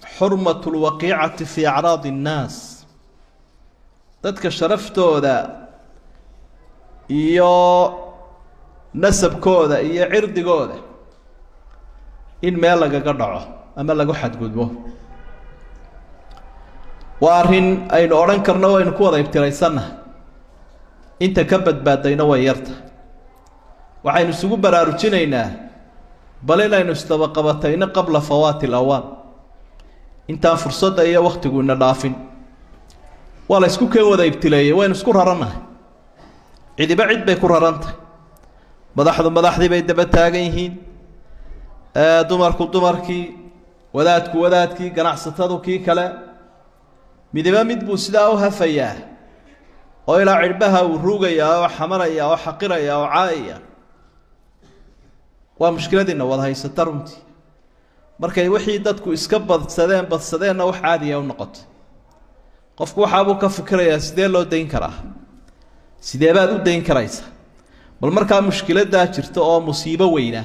حرمة الوقيعة في أعراض الناس dadka sharaftooda iyo nasabkooda iyo cirdigooda in meel lagaga dhaco ama lagu xadgudbo waa arin aynu oran karno waynu ku wada ibtiraysanahay inta ka badbaadayna way yarta waxaynu isugu baraarujinaynaa bal inaynu istabaqabatayna qabla fawaati alawaan intaan fursadda iyo waqtigu ina dhaafin waa la isku keen wada ibtileeyay waynu isku raranahay cidiba cid bay ku rarantahay madaxdii bay daba taagan yihiin dumarkii wadaadkii ganacsatadu kii kale midiba mid buu sidaa u hafayaa oo ilaa cirbaha uu ruugayaa oo xamaraya oo xaqiraya oo caayaya waa mushkiladina wada haysata runtii markay wixii dadku iska badsadeenna wax caadi ah u noqotay qofku waxa uu ka fikirayaa sidee loo deyn karaa sidee baad u deyn karaysaa bal markaa mushkiladaa jirta oo musiibo weyna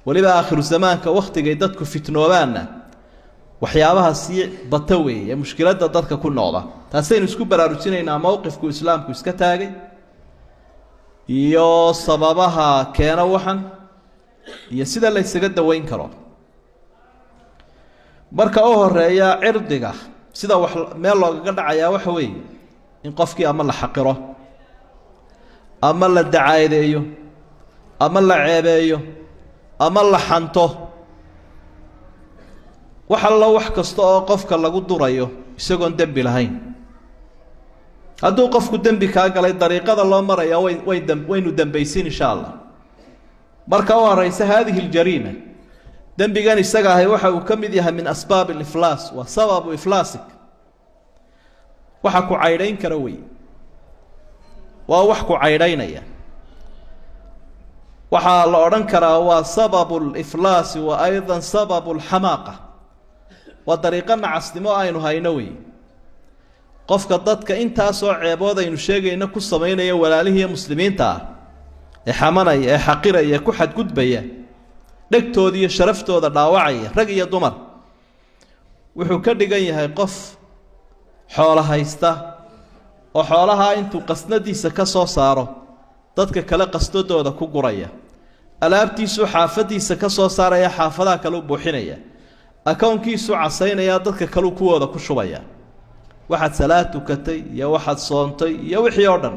waliba aakhiru zamaanka waqtigay dadku fitnoobaana waxyaabaha si bata weeye mushkilada dadka ku noqda taasaynu isku baraarujinaynaa mowqifku islaamku iska taagay iyo sababaha keena waxan iyo sida la isaga daweyn karo marka oo horeeya cirdiga sida wax meel looga dhacayaa waxa weeye in qofkii ama la xaqiro ama la dacaadeeyo ama la ceebeeyo ama la xanto waxa la wax kasta oo qofka lagu durayo isagoon dambi lahayn hadduu qofku dambi ka galay dariiqada loo marayo waynu dambaysin insha Allah marka oo horeysa hadhihi aljariima dambigan isaga ahay waxa uu kamid yahay min asbaab al-iflas wa sabab iflasik waxa ku caydayn kara way waa wax ku caydaynaya waxa la oran karaa waa sabab al-iflas wa aydan sabab al-hamaqa wa dariiqana casdimo aynu hayno way qofka dadka intaas oo ceeboodaynu sheegayna ku sameeynaya walaalihiin muslimiinta ee xamanaya ee xaqiraya ku xadgudbaya dhagtooda iyo sharaftooda dhaawacaya rag iyo dumar wuxuu ka dhigan yahay qof xoolo haysta oo xoolaha intuu qasnadiisa ka soo saaro dadka kale qastadooda ku guraya alaabtiisu xaafadiisa ka soo saaraya xaafadaha kale u buuxinaya akoonkiisu casaynaya dadka kale kuwooda ku shubaya waxaad salaad tukatay iyo waxaad soontay iyo wixii oo dhan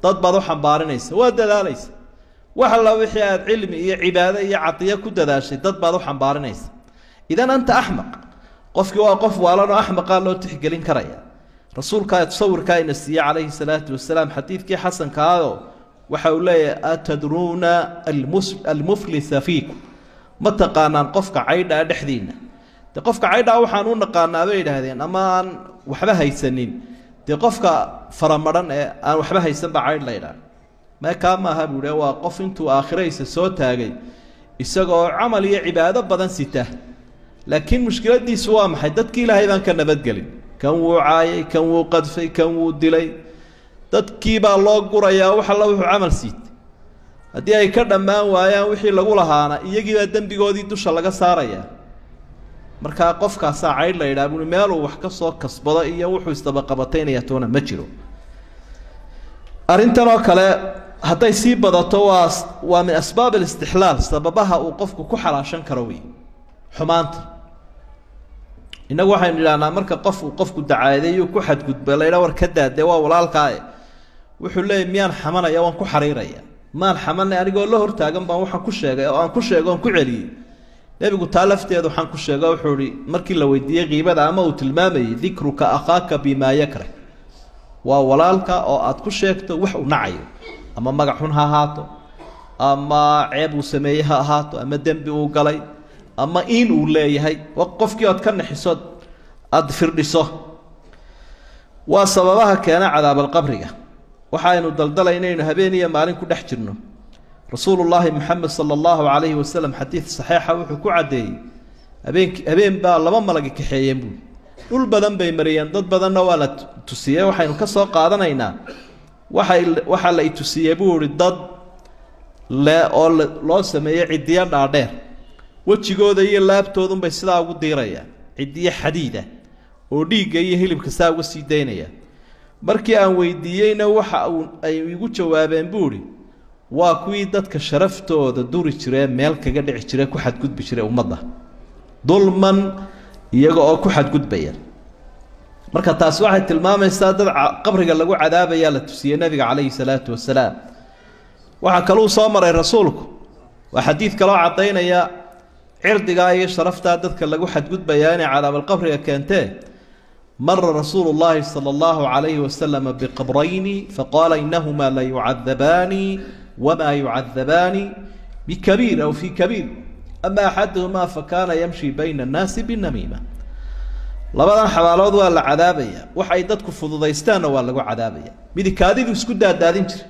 dad baad u xambaarinaysa waa dadaalaysa waxa la wixii aad cilmi iyo cibaado iyo cadiyo ku dadaashay dad baad u xambaarinaysa idan anta ahmaq qofkii waa qof waalan oo ahmaq loo tixgelin karaya rasuulka tasawirka ina siya calayhi salaatu wasalaam xadiidkii xasanka ah waxa uu leeyahay atadruna almuflis fiikum mataqaanaan qofka caydha dhexdiina de qofka caydha waxaan u naqaanaa bay yiraahdeen ama aan waxba haysanin de qofka faramadan ee aan waxba haysan ba caydh leeyahay ما كان ما هبوله وقف انتو آخريس سوتاغي isagoo amal iyo cibaado badan sita laakiin mushkiladiisu waa maxay dadkii ilaahay baan ka nabad galin kan wuu caayay kan wuu qadfay kan wuu dilay dadkii baa loo gurayaa waxa la wuxuu amal siit hadii ay ka dhamaan waayaan wixii lagu lahaana iyagii baa dambigoodii dusha laga saaraya marka qofkaas cayd la yiraahdo meel uu wax ka soo kasbado iyo wuxuu istabaqabateynaya toona ma jiro arintan oo kale hadday sii badato waa min asbaab al-istihlaal sababaha uu qofku ku xalaashan karo way xumaanta inagu waxaan ilaahnaa marka qofku dacaadeeyo ku xadgudba leeyahay war ka daade waa walaalkaa wuxuu leeyahay miyaan xamanaya waan ku xariiraya maan xamanay anigoo la hortaagan baan waxaan ku sheegay oo aan ku sheego aan ku celiyay nabigu taalafteedu waxaan ku sheegay wuxuu yiri markii la weydiiyay qiibada ama uu tilmaamayay dhikruka akhaaka bima yakrah waa walaalka oo aad ku sheegto wax uu nacayo ama magac xun ha ahaato ama ceeb uu sameeyay ha ahaato ama dambi uu galay ama in uu leeyahay qofkii aad ka naxiso aad firdhiso waa sababaha keena cadaab alqabriga waxaaynu daldalaynaynaa habeeniya maalin ku dhex jirno rasuulullaahi maxamed sallallahu alayhi wasallam xadiis saxiixa wuxuu ku cadeeyay habeen baa laba malagi kaxeeyeen buu dhul badan bay mariyeen dad badanna waa la tusiyay waxaynu ka soo qaadanaynaa waxa la tusiyay buu dad loo sameeyay cidiya dhaadheer wajigooda iyo laabtoodu bay sidaa ugu diirayaan cidiye xadiida oo dhiigga iyo hilibka saa uga sii daynaya markii aan weydiiyeyna waxa ay igu jawaabeen buuri waa kuwii dadka sharaftooda duri jireen meel kaga dhici jiray ku xadgudbi jiray ummadda dulman iyaga oo ku xadgudbaya marka taas waxay tilmaamaysaa dad qabriga lagu cadaabaya la tusiyay nabiga calayhi salaatu wasalaam waxa kale uu soo maray rasuulku waa xadiid kale oo cadaynaya cirdiga iyo sharafta dadka lagu xadgudbaya inay cadaab qabriga keentee مر رسول الله صلى الله عليه وسلم بقبرين فقال إنهما لا يعذبان وما يعذبان بكبير أو في كبير أما أحدهما فكان يمشي بين الناس بالنميمة لبدا حوالود ولا عذابية وحيدتك فضيستان ولا عذابية ميدي كادي اسكود دادين جري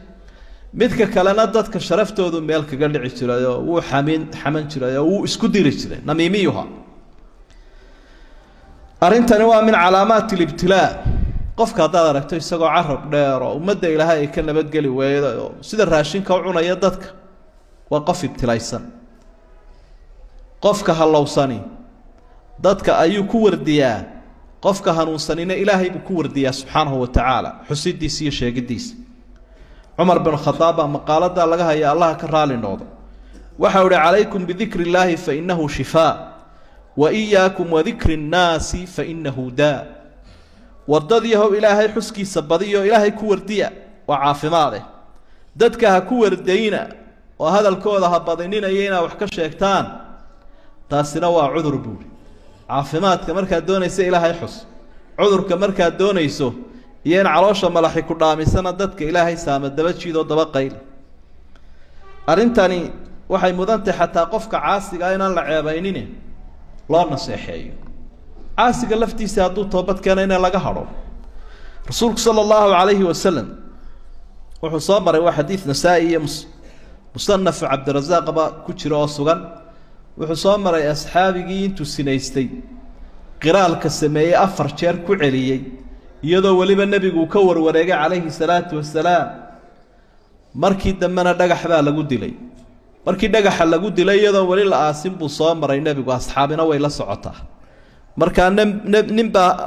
ميدك كلنا ددك شرفتودو ميلك غلعي جراي و حمن جراي و اسكو ديري جراي نميميها arintani waa min calaamaat ibtilaa qofka hadaad aragto isagoo carab dheer oo umada ilaahay ay ka nabadgeli weeyo sida raashinka u cunaya dadka waa qof ibtilaysan qofka halowsani dadka ayuu ku wardiyaa qofka hanuunsanina ilaahay buu ku wardiyaa subxaanahu wa tacaala xusidiisa iyo sheegidiisa cumar bin khadaab maqaalada laga haya allah ka raali noqdo waxa uu calaykum bidikri illaahi fa innahu shifaa وإياكم وذكر الناس فإنه داء ورديه إلهي حسكي سبضيه إلهي كوردية وعافماده ددك هكوردينا وهذا الكود هبضينين أيينا وحكش يكتان تاسنوا عذر بوري عافمات كمركا دونيسي إلهي حس عذر كمركا دونيسو ين عروشة ملاحي كرامي سنة ددك إلهي سامد دبتشي دو دبقيل أرنتاني وحي مدنتي حتى قفك عاسي قاينا لعيبينيني loo naseexeeyo caasiga laftiisa hadduu toobad keena in laga haro rasuulku sallallahu alayhi wasallam wuxuu soo maray waa xadiis nasaa'i iyo musannaf abdurrazaaq ba ku jiro oo sugan wuxuu soo maray asxaabigii intuu sinaystay qiraalka sameeyay 4 jeer ku celiyay iyadoo waliba nabigu ka warwareegay alayhi salaatu wasalaam markii dambana dhagax baa lagu dilay markii dhagaxa lagu dilay iyadoo wali la aasin buu soo maray nabigu asxaabina way la socotaa marka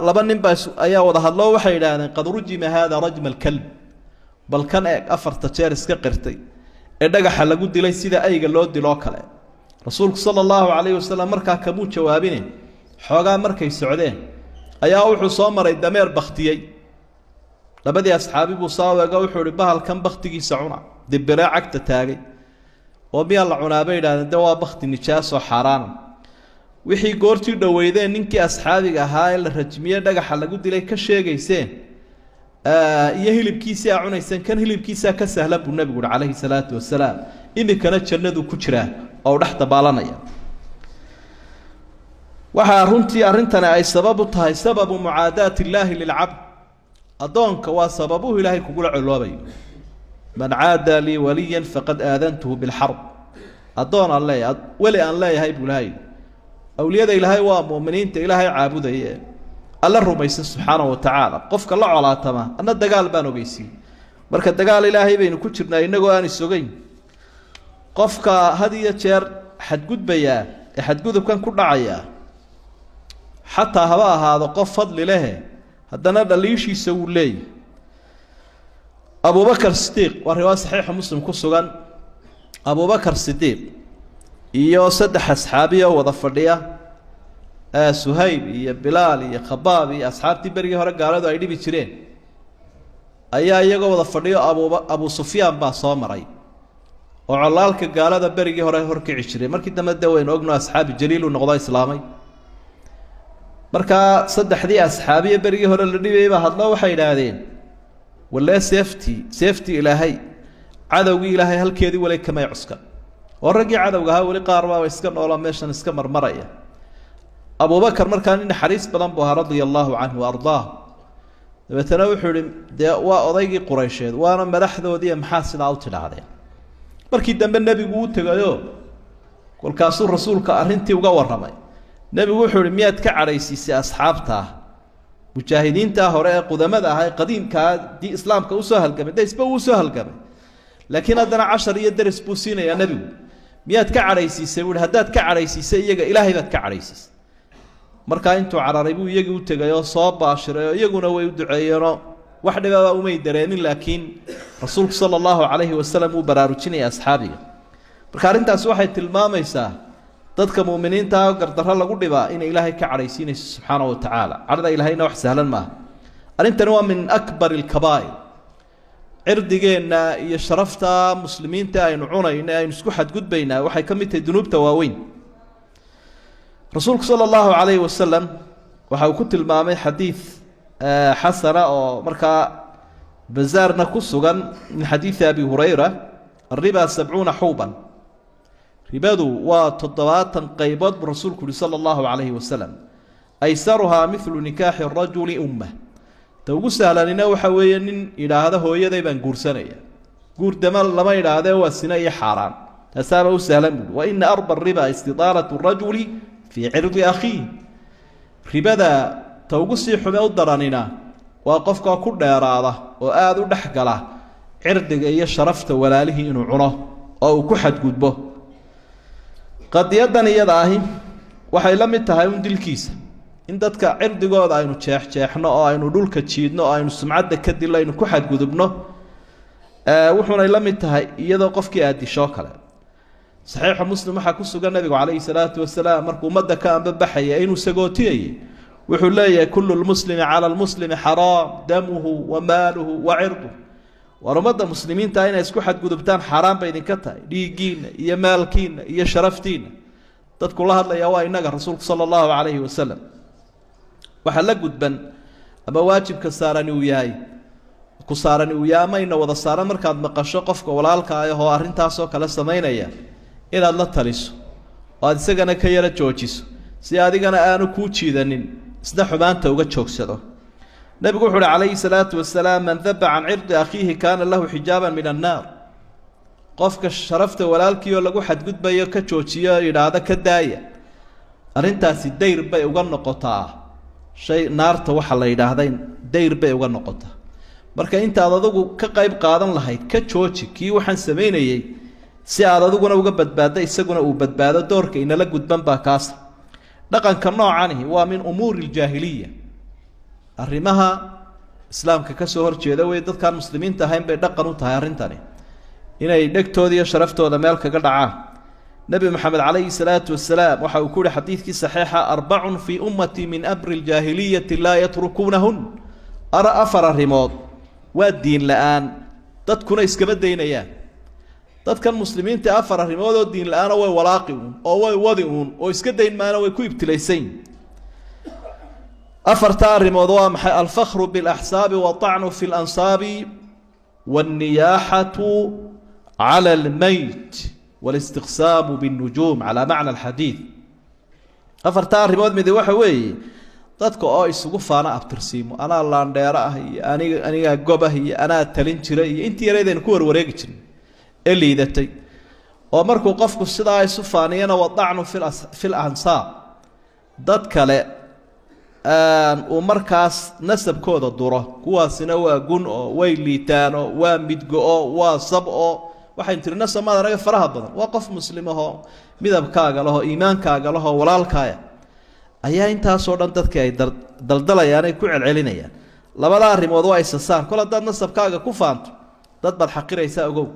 laba ninba ayaa wada hadlo waxay yiraahdeen qad rujima hada rajm al-kalb bal kan 4 jeer iska qirtay ee dhagaxa lagu dilay sida ayga loo dilo kale rasuulku sallallahu alayhi wasallam marka kamu jawaabine xoogaa markay socdeen ayaa wuxuu soo maray dameer baktiyay labadii asxaabi buu saawaga wuxuu ri bahalkan baktigiisa cuna dibira cagta taagay وبيا الله عنابي إلى دوا بخت النجاس وحرام وحي قرتي دويدين ننكي أصحابي هاي الرجمية دقة حلقوا دلي كشيء جيسين يهلب كيسة عنيسين كان هلب كيسة كسهل بالنبي عليه الصلاة والسلام إني كانت شندو كشرة أو رحت بالنا يا وحارنتي أرنتنا أي سببتها سبب معاداة الله للعبد أدونك وسببه إلهي كقول علوابي من عاد لي وليا فقد آذنته بالحرب أدون الله ولي أن لا يهيب لهاي أولياء إلهي ومؤمنين إلهي عابد الله الرميس سبحانه وتعالى قفك الله على تما أن الدجال بانو بيسي مرك الدجال إلهي بين كتشرنا إنه أنا السجين قفك هذه شر حد جود بيا حد جود كان كل عيا حتى هوا هذا قف فضل له هذا نبى ليش يسوي لي أبو بكر الصديق والرواية صحيحة مسلم كسوغان أبو بكر الصديق إيو سدح أصحابي وضفردية سهيب يا بلال يا خباب يا أصحاب تبري هرق قالوا أيدي بيشرين أيا يجوا وضفردية أبو سفيان با صامري وعلالك قالوا بري هرق 20 مركي دم الدوين وقنا أصحاب جليل ونقضاء إسلامي مركا صدح دي أصحابي بري هرق اللي بيبا هضلا وحيد هذين ولا سيفتي إلهي عدو إلهي هل كذي ولا كما يعسكر ورجع عدو جها ولا قاروا ويسكن ولا ماشان اسكمر مرية أبو بكر مركان حريص بدن بها رضي الله عنه وأرضاه بتنوح وأضيق قريش وأنا مرحذو ذي محاسن على هذا مركي دم النبي قوت تجايو كل كاسور رسول كأرنتي وجور رمي النبي وحول 100 كعريسي أصحابته مجاهدين تاهراء قدماء هاي قديم كدي إسلام كوسهل كم ده يسبوا وسهل كم لكن هذا 10 يدرس بوسينا يا نبي 100 كعريسي سيقول هدات كعريسي سيجا إلهي ذات كعريسي markaa intuu cararay buu iyagii u tegay oo soo baashiray oo iyaguna way u duceeyeenoo wax dhibaba umay dareemin laakiin rasuulku sala allahu calayhi wasalam uu baraarujinaya asxaabiga marka arrintaasi waxay tilmaamaysaa dadka mu'miniinta ah gardarro lagu dhibaa inay ilaahay ka cadhaysiinayso subxaana wa tacaala cadhada ilaahayna wax sahlan maaha arrintani waa min akbar alkabaa'ir cirdigeenna iyo sharafta muslimiinta aynu cunayno aynu isku xadgudbaynaa waxay ka mid tahay dunuubta waaweyn rasuulku sala allahu calayhi wasalam waxa uu ku tilmaamay xadiid xasana oo markaa bazaarna ku sugan min xadiidi abi hurayra الربا 70 حوبا ربادو و70 قيبات برسول كل صلى الله عليه وسلم أيسرها مثل نكاح الرجل أمه توقو سهلا لنا وحويا إلى هذا هو يدي بان قرسانيا قور دمال لما إلى هذا هو السنية حرام تسابه سهلا وإن أربى الربا استطالة الرجل في عرض أخيه ربادا توقو سيحبه الدرانينا وقفك كل يراده وآذو دحقله cirdiga iyo sharafta walaalihi inuu cuno oo uu ku xadgudbo qadiyadan iyada ahi waxay la mid tahay un dilkiisa in dadka cirdigooda aynu jeexjeexno oo aynu dhulka jiidno oo aynu sumcadda ka dilayno ku xadgudubno wuxuuna la mid tahay iyadoo qofkii aad disho kale saxiixa muslim waxa ku sugan nabigu calayhi salaatu wasalaam markuu ummadda ka anbabaxaya inuu sagootiyay wuxuu leeyahay kullu lmuslimi cala lmuslimi xaraam damuhu wa maaluhu wa cirduhu ورمضة مسلمين تاين اسكو حد قدبتان حرام بيدين كتا ديقين يا مالكين يا شرفتين تذكر الله الله يا واينك الرسول صلى الله عليه وسلم وحلق قدبن أما واجب كسارني وياي كسارني ويا ما إنه وذا صار مركز مقشة قفك ولا لك هو أرين تاسو كلا سمين يا إذا الله تلسو وهذا سجنا كيرة جوجيس سيادي أنا كوتشي ذنين سنحو ما أنت وقت شوك سده نبي يقول عليه الصلاة والسلام من ذب عن عرض أخيه كان له حجابا من النار قفك شرفت ولالكي ولا جو حد قد بيا كتشوتشيا إلى هذا كداية أرنتا سيدير بي وقلنا قطع شيء نار توحل إلى هذين دير بي وقلنا قطع مركا أنت هذا ذو كقيب قادم لهيد كتشوتشي كي وحن سميني سي هذا ذو قنا وقبت بعده يسقنا وبد بعده دورك إن لك قد بنبا كاس لقن كنوع عنه ومن أمور الجاهلية arrimaha islaamka ka soo horjeeda way dadkan muslimiinta ahayn bay dhaqan u tahay arintani inay dhagtooda iyo sharaftooda meel kaga dhacaan nabi maxamed calayhi salaatu wasalaam waxa uu ku yiri xadiidkii saxiixa arba'un fi ummati min amri aljaahiliyati la yatrukunahun ara afar arrimood waa diin la'aan dadkuna iskama daynayaan dadkan muslimiinta afar arrimood oo diin la'aan way walaaqi oo way wadi oo iska dayn maana way ku ibtilaysan أفرتار موضوع الفخر بالأحساب والطعن في الأنصاب والنياحة على الميت والاستقسام بالنجوم على معنى الحديث أفرتار موضوع مذي وحوي dadka oo isugu faana abtirsiimo ana laandheera ah aniga gobaha ana talin jiray intii yareedeen ku warwareegi jiray ee liidatay oo markuu qofku sidaa isu faaniyana wadacnu fil ansaab dad kale uu markaas nasabkooda duro kuwaasina waa gun oo way liitaan oo waa midgo oo waa sab oo waxaan tirina samada raga faraha badan waa qof muslim ah midabkaaga laho iimaankaaga laho walaalkaaga ayaa intaas oo dhan dadka ay daldalayaan ay ku celcelinayaan labada arrimood waa isasaar kala dad nasabkaaga ku faanto dad bad xaqiraysa ogow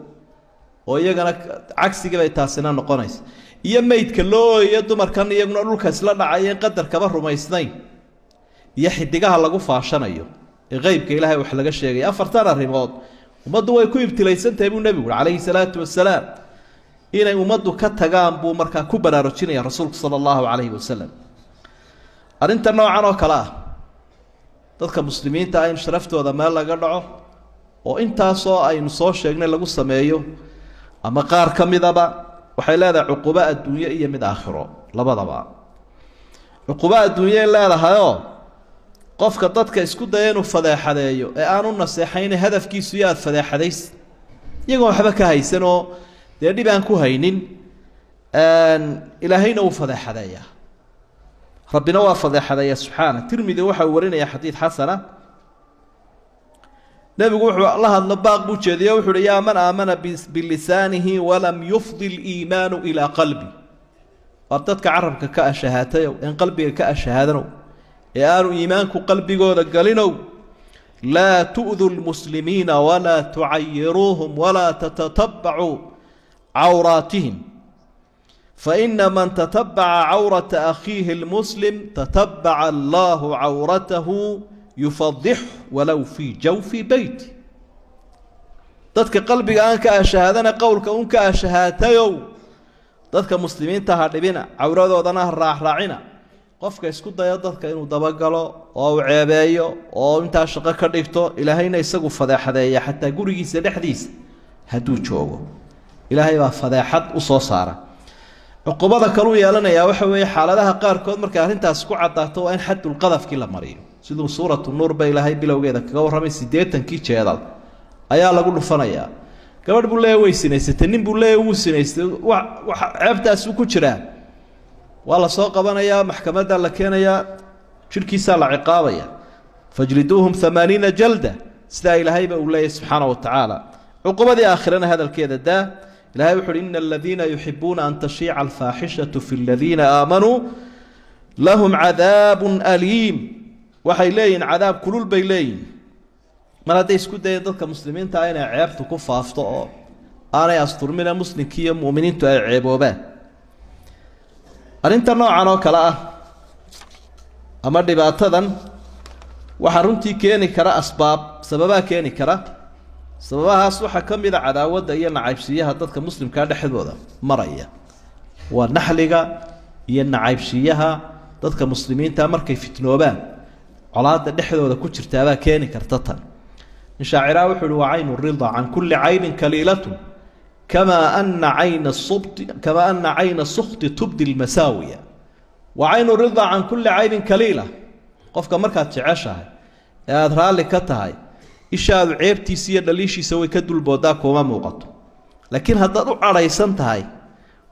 oo iyagana cagsiga bay taasina noqonaysa iyo meydka loo iyo dumarkan iyaguna dhulka isla dhacayeen qadar kaba rumaysnayn iyo xidigaha lagu faashanayo ee qaybka ilaahay wax laga sheegay afartan arrimood umadu way ku ibtilaysantahay buu nabigu calayhi salaatu wasalaam inay umadu ka tagaan buu markaa ku baraarujinaya rasuulku sallallahu alayhi wasallam arinta noocan oo kala dadka muslimiinta ay sharaftooda meel laga dhaco oo intaas oo aynu soo sheegnay lagu sameeyo ama qaar kamidaba waxay leedahay cuquba adduunyo iyo mid aakhiro labadaba cuquba adduunyo leedahay oo qofka dadka isku daya inuu fadeexadeeyo ee aanu naseexayn hadafkiisu yaad fadeexadays iyagoo waxba ka haysan oo dee dhib aan ku haynin ilaahayna uu fadeexadeeya rabbina waa fadeexadeeya subxaana tirmidi waxa uu warinaya xadiid xasana nabigu wuxuu la hadla baaq buu jeediyay wuxuu yaa man aamana bilisaanihi walam yufdi al-iimaanu ila qalbi وردتك عربك كأشهاتيو إن قلبك كأشهادنو يا إيمانك قلبك ودقلنو لا تؤذوا المسلمين ولا تعيروهم ولا تتتبعوا عوراتهم فإن من تتبع عورة أخيه المسلم تتبع الله عورته يفضحه ولو في جوف بيته dadka qalbiga aan ka ashahadana qowlka uun ka ashahatayo dadka muslimiinta ha dhibina cawradoodana ha raacina qofka isku dayo dadka inuu dabagalo oo uu ceebeeyo oo inta shaqo ka dhigto ilaahayna isagu fadeexadeeya xataa gurigiisa dhexdiisa haduu joogo ilaahay baa fadeexad u soo saara cuqubada kale uu yeelanaya waxa weeye xaaladaha qaar kood marka arintaas ku cadaato waa in xadul qadafki la mariyo sidoo suuratu nuur bay ilaahay bilowgeeda kaga warramay 80kii jeedal ayaa lagu dhufanayaa gabadh buu leeyahay way sinaysatay nin buu leeyahay uu sinaystay waxa ceebtaas ku jira waa la soo qabanayaa maxkamadda la keenayaa jirkiisa la ciqaabaya fajliduhum 80 jalda sida ilaahay ba uu leeyahay subhanahu wa ta'ala cuqubadii aakhirana hadalkeeda daa ilaahay wuxuu inna alladheena yuhibbuna an tashi'a al-fahishatu fi alladheena aamanu lahum 'adabun alim waxay leeyihiin cadaab kulul bay leeyihiin mar haday isku dayeen dadka muslimiinta ah inay ceebtu ku faafto oo aanay asturmina muslimkiiyo iyo muuminiintu ay ceeboobaan arinta noocan oo kala ah ama dhibaatadan waxa runtii keeni kara sababa keeni kara sababahaas waxa kamid ah cadaawada iyo nacaybsiyaha dadka muslimka dhexdooda maraya waa naxliga iyo nacaybsiyaha dadka muslimiinta markay fitnoobaan colaada dhexdooda ku jirta baa keeni karta tan شاعر وحول وعين الرضا عن كل عين كليلة كما أن عين السخط تبدي المساوية وعين الرضا عن كل عين كليلة قفك مركات تعيشها يا أدرى لك كتهاي إشاد عيبتي سيادة ليش يسوي كدو البوداك وما موقته لكن هذا على يسنتهاي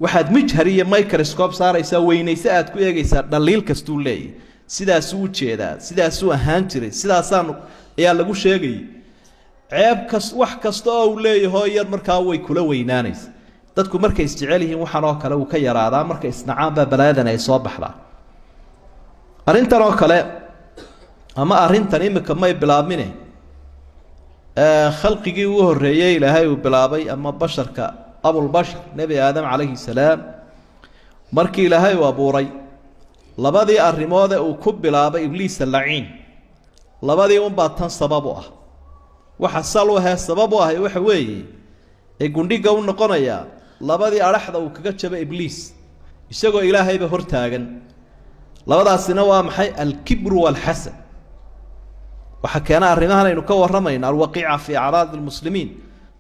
واحد مجهرية مايكروسكوب صار يسوي نيسات كويا يسار دليل كستولي سيدا سو تشيدا سيدا سو هانتري سيدا سانو يا لغو شيغي ceeb wax kasta oo leeyahay yar markaa way kula weynaanays dadku markay isticmaalihiin waxaan oo kale uu ka yaraadaa markay isnacaan ba balaadan ay soo baxdaa arintan oo kale ama arintan imika may bilaabmine khalqigii uu horeeyay ilaahay uu bilaabay ama basharka abul bashar nabi aadam calayhi salaam markii ilaahay uu abuuray labadii arimood uu ku bilaabay ibliis laciin labadii baa tan sabab u ah waxa salwaha sabab u ah waxa weeye ee gundhiga uu noqonaya labadii araxda uu kaga jabay ibliis isagoo ilaahayba hortaagan labadaasina waa maxay al-kibru wal-hasad waxa keena arrimahan aynu ka waramayna al-waqi'a fi a'raad al-muslimiin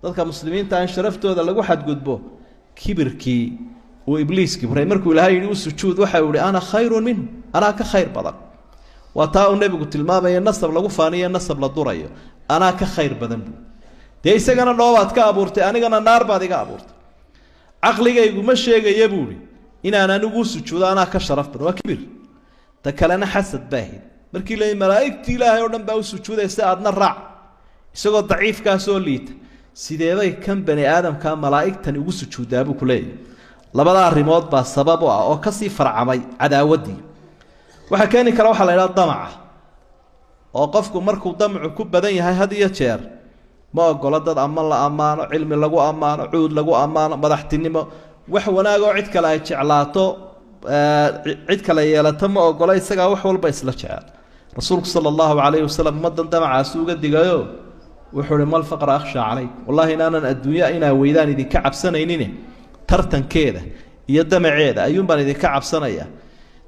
dadka muslimiinta aan sharaftooda lagu xadgudbo kibirkii oo ibliis kibray markuu ilaahay yiri u sujuud waxa uu yiri ana khayrun min ana ka khayr badan wa taa uu nabigu tilmaamay nasab lagu faaniyo nasab la durayo أنا كخير بدن ده إسقنا نوات كأبورت أنا جنا نار بعد كأبورت عقلي جاي مش جاي يبوري إن أنا نقص شو أنا كشرف بدن وكبير تكلنا حسد باهي مركي لي ملائكة لا يردن بوس شو ده استعدنا الرع إسقى ضعيف كاسوليت سيدي كم بني آدم كان ملائكة نقص شو ده أبو كلي لبلا الرماد بس سببه أو كسي فرع مي عداودي وحكاني كروح على الضمع oo qofku markuu damcu ku badan yahay had iyo jeer ma ogolo dad ama la amaano cilmi lagu amaano cuud lagu amaano madaxtinimo wax wanaag oo cid kale ay jeclaato cid kale yeelato ma ogolo isaga wax walba isla jecel rasuulku sallallahu alayhi wasallam madan damacaas uga digayo wuxuu mal faqra akhsha alayk wallahi inaanan adduunya ina weydaan idinka cabsanaynin tartankeeda iyo damaceeda ayuun baan idinka cabsanaya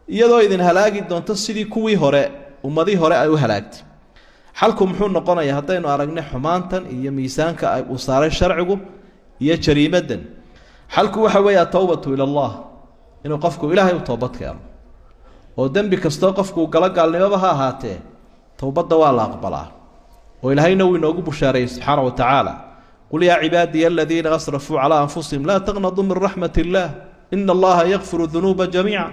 iyadoo idin halaagi doonto sidii kuwii hore ummadii hore ay u halaagtay xalku muxuu noqonayaa hadaynu aragna xumaantan iyo miisaanka ay u saaray sharcigu iyo jariimadan xalku waxa weeye tawbatu ila Allah inuu qofku ilaahay u toobad keeno oo dambi kasto qofku gala gaalnimada ha ahaatee tawbada waa la aqbalaa oo ilaahayna uu inoogu bushaaray subhanahu wa ta'ala qul ya ibadiy alladheena asrafu ala anfusihim la taqnatu min rahmatillah inna Allah yaghfiru dhunuba jami'an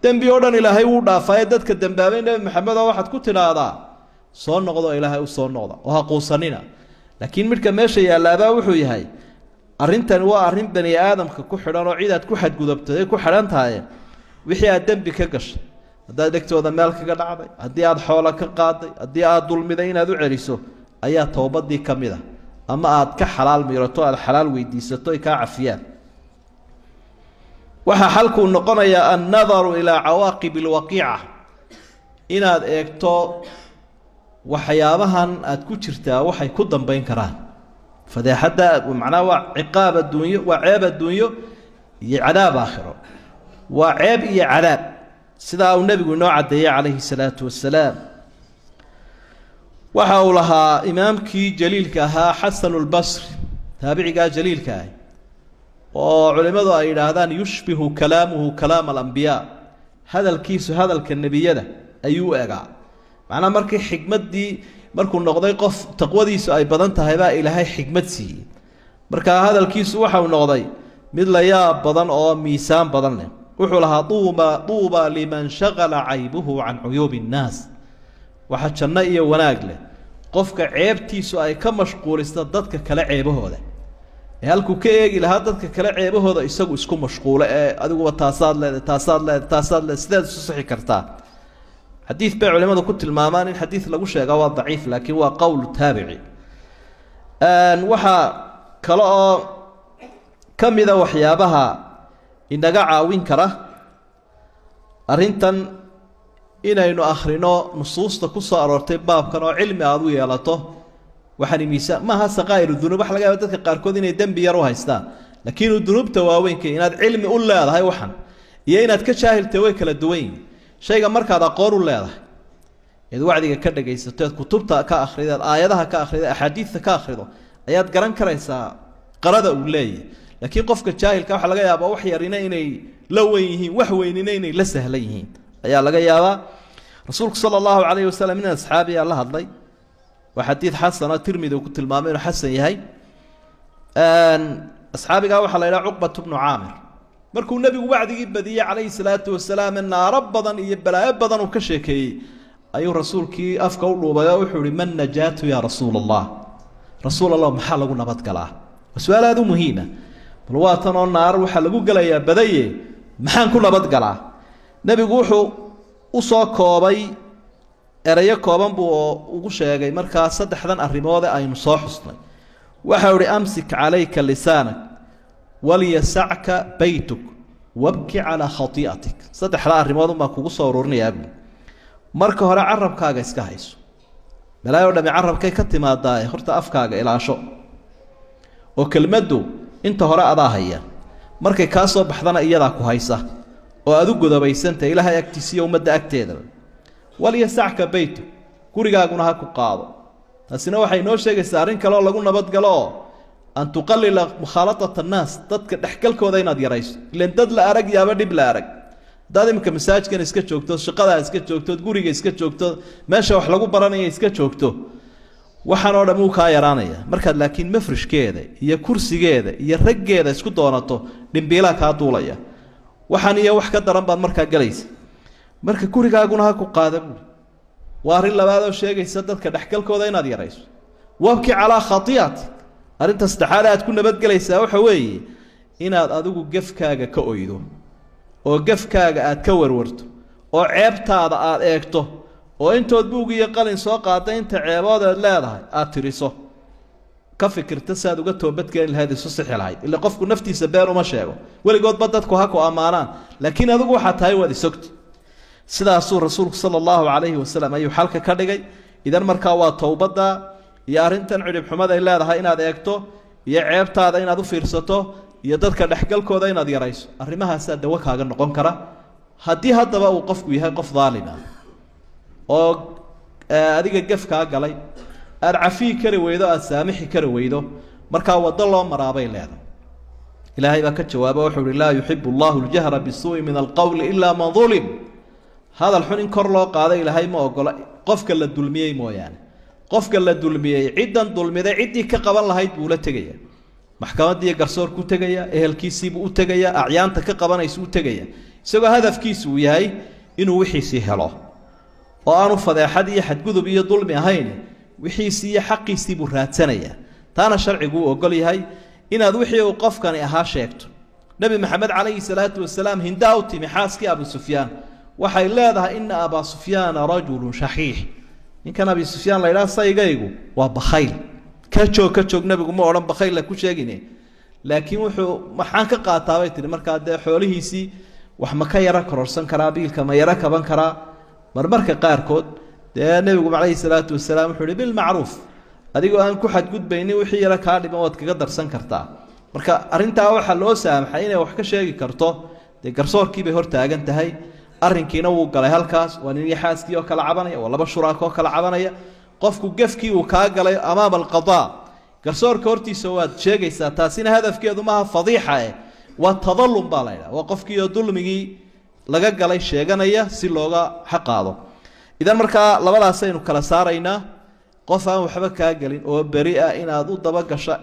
dambi oo dhan ilaahay uu dhaafay dadka dambaabay nabi maxamed waxaad ku tiraahdaa soo noqdo ilaahay u soo noqdo oo ha quusanina laakiin midka meesha yaalaaba wuxuu yahay arintan waa arin bani aadamka ku xidhan oo ciidaad ku xadgudubtay ku xidhan tahay wixii aad dembi ka gashay haddaad dhegtooda meel kaga dhacday haddii aad xoola ka qaaday haddii aad dulmiday inaad u celiso ayaa towbadii ka mid ah ama aad ka xalaal miirato aad xalaal weydiisato ay kaa cafiyaan waxaa xalkuu noqonayaa annadaru ilaa cawaaqib alwaqiica inaad eegto waxyaabahan aad ku jirtaa waxay ku dambayn karaan fadeexadda macnaha waa ciqaab adduunyo waa ceeb adduunyo iyo cadaab aakhiro waa ceeb iyo cadaab sidaa uu nebigu inoo caddeeyey calayhi salaatu wassalaam waxa uu lahaa imaamkii jaliilka ahaa xasanu lbasri taabicigaa jaliilka ah oo culimmadu ay yidhaahdaan yushbihu kalaamuhu kalaama alambiyaa hadalkiisu hadalka nebiyada ayuu u egaa macnaha markii xikmaddii markuu noqday qof taqwadiisu ay badan tahay baa ilaahay xikmad siiyey markaa hadalkiisu waxau noqday mid la yaab badan oo miisaan badan leh wuxuu lahaa tuuba liman shagala caybuhu can cuyuubi innaas waxa janno iyo wanaag leh qofka ceebtiisu ay ka mashquulisto dadka kale ceebahooda ee halkuu ka eegi lahaa dadka kale ceebahooda isagu isku mashquulo ee adiguba taasaad leedahay sidaad isu sixi kartaa xadiid bay culimadu ku tilmaamaan in xadiid lagu sheegaa waa daciif laakiin waa qowl taabici waxaa kale oo ka mida waxyaabaha inaga caawin kara arrintan inaynu akhrino nusuusta ku soo aroortay baabkan oo cilmi aad u yeelato waxaani miisaan maaha saqaa'iru dunuub wax laga yaaba dadka qaarkood inay dembi yar u haystaan laakiin dunuubta waaweynka inaad cilmi u leedahay waxan iyo inaad ka jaahiltay way kala duwan yihiin shayga markaad aqoon u leedahay eed wacdiga ka dhagaysato eed kutubta ka akhrido eed aayadaha ka akhrido axaadiidta ka akhrido ayaad garan karaysaa qarada uu leeyahay laakiin qofka jaahilka waxa laga yaabaa wax yarina inay la weyn yihiin wax weynina inay la sahlan yihiin ayaa laga yaabaa rasuulku sala allahu calayhi wasalam nin asxaabiyaa la hadlay waa xadiid xasan oo tirmidi uu ku tilmaamay inuu xasan yahay asxaabigaa waxaa la yidhaha cuqbat bnu caamir markuu nebigu wacdigii badiyey calayhi salaatu wasalaam naaro badan iyo balaayo badan uu ka sheekeeyey ayuu rasuulkii afka u dhuubay oo wuxuu ihi man najaatu yaa rasuula allah rasuul allah maxaa lagu nabadgalaa waa su-aal aada u muhiima bal waa tan oo naar waxaa lagu gelayaa badaye maxaan ku nabadgalaa nebigu wuxuu u soo koobay erayo kooban buu ugu sheegay markaa saddexdan arrimoode aynu soo xusnay waxau ihi amsik calayka lisaanak walyasacka baytuk wabki calaa khatii'atik saddexdaa arrimood unbaan kugu soo ururinayaa buui marka hore carabkaaga iska hayso balaayo dhami carabkay ka timaadaa horta afkaaga ilaasho oo kelmaddu inta hore adaa haya markay kaa soo baxdana iyadaa ku haysa oo aad u godobaysantah ilaahay agtiisa iyo ummadda agteedaba walyasacka baytuk gurigaaguna ha ku qaado taasina waxay noo sheegaysaa arrin kaleoo lagu nabadgalo oo an tuqalila mukhaalatata annaas dadka dhexgalkooda inaad yarayso ilan dad la arag yaaba dhib la arag haddaad iminka masaajkan iska joogto shaqadaa iska joogtood guriga iska joogto meesha wax lagu baranaya iska joogto waxaan oo dhan wuu kaa yaraanaya markaad laakiin mafrishkeeda iyo kursigeeda iyo raggeeda isku doonato dhimbiilaa kaa duulaya waxaan iyo wax ka daran baad markaa galaysa marka gurigaaguna ha ku qaada buuli waa arrin labaadoo sheegaysa dadka dhexgalkooda inaad yarayso wabki calaa khatii'ati arrinta saddexaad aad ku nabadgelaysaa waxa weeye inaad adigu gefkaaga ka oydo oo gefkaaga aad ka warwarto oo ceebtaada aad eegto oo intood buug iyo qalin soo qaada inta ceeboodeed leedahay aad tiriso ka fikirta saad uga toobadgelin lahayd isu sixi lahayd ila qofku naftiisa been uma sheego weligoodba dadku ha ku ammaanaan laakiin adigu waxaa tahay waad isogti sidaasuu rasuulku sala allahu calayhi wasalam ayuu xalka ka dhigay idan markaa waa towbadda iyo arrintan cidhibxumad ay leedahay inaad eegto iyo ceebtaada inaad u fiirsato iyo dadka dhexgalkooda inaad yarayso arrimahaasaa dawo kaaga noqon kara haddii haddaba uu qofku yahay qof daalima oo adiga gef kaa galay aad cafiyi kari weydo aad saamixi kari weydo markaa waddo loo maraabay leedahay ilaahay baa ka jawaaba wuxuu uhi laa yuxibu allahu ljahra bisuu'i min alqowli ilaa man dulim hadal xun in kor loo qaaday ilaahay ma ogola qofka la dulmiyey mooyaane qofka la dulmiyey ciddan dulmiday ciddii ka qaban lahayd buu la tegayaa maxkamaddii garsoorku u tegayaa ehelkiisiibuu u tegayaa acyaanta ka qabanaysu u tegayaa isagoo hadafkiisu uu yahay inuu wixiisii helo oo aanu fadeexad iyo xadgudub iyo dulmi ahayn wixiisii iyo xaqiisii buu raadsanayaa taana sharcigu u ogol yahay inaad wixii uu qofkani ahaa sheegto نبي محمد عليه الصلاة والسلام هنداوتي محاسكي أبو سفيان وحي الله إن أبا سفيان رجل شحيح إن كان أبي سفيان لا إله صيغيغو وبخيل كتشوك نبي ما أوران بخيل لكو شيغيني لكن وحو maxaan ka qaataa bay tiri marka de xoolihiisi wax ma ka yara kororsan karaa biilka ma yara kaban karaa marmarka qaar kood de nabigu maxay salaatu wasalaam wuxuu bil macruuf adigoo aan ku xad gudbaynin wixii yara ka dhiman wad kaga darsan kartaa marka arinta waxa loo saamaxay inay wax ka sheegi karto de garsoorkii bay hor taagan tahay arrinkiina wuu galay halkaas waa nin yaxaaskii oo kala cabanaya waa laba shuraako kala cabanaya qofku gafkii uu ka galay amaam alqadaa garsoorka hortiisa waad sheegaysaa taasina hadafkeedu maaha fadiixa waa tadallum baa la yiraahdaa waa qofkii oo dulmigii laga galay sheeganaya si looga xaqaado idan marka labadaas aynu kala saaraynaa qof aan waxba ka galin oo bari ah inaad u daba gasho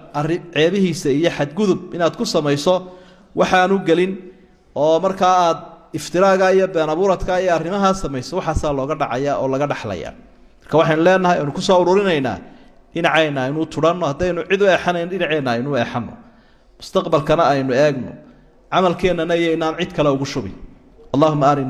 ceebihiisa iyo xadgudub inaad ku samayso waxaan u galin oo marka aad iftiraaga iyo been abuuradka iyo arrimaha samayso waxa looga dhacaya oo laga dhaxlaya marka waxaan leenahay inuu ku soo ururinaynaa dhinacayna inuu turanno haddaynu cid u eexanayn dhinacayna inuu eexano mustaqbalkana aynu eegno camalkeennana iyo inaan cid kale ugu shubin allahumma arin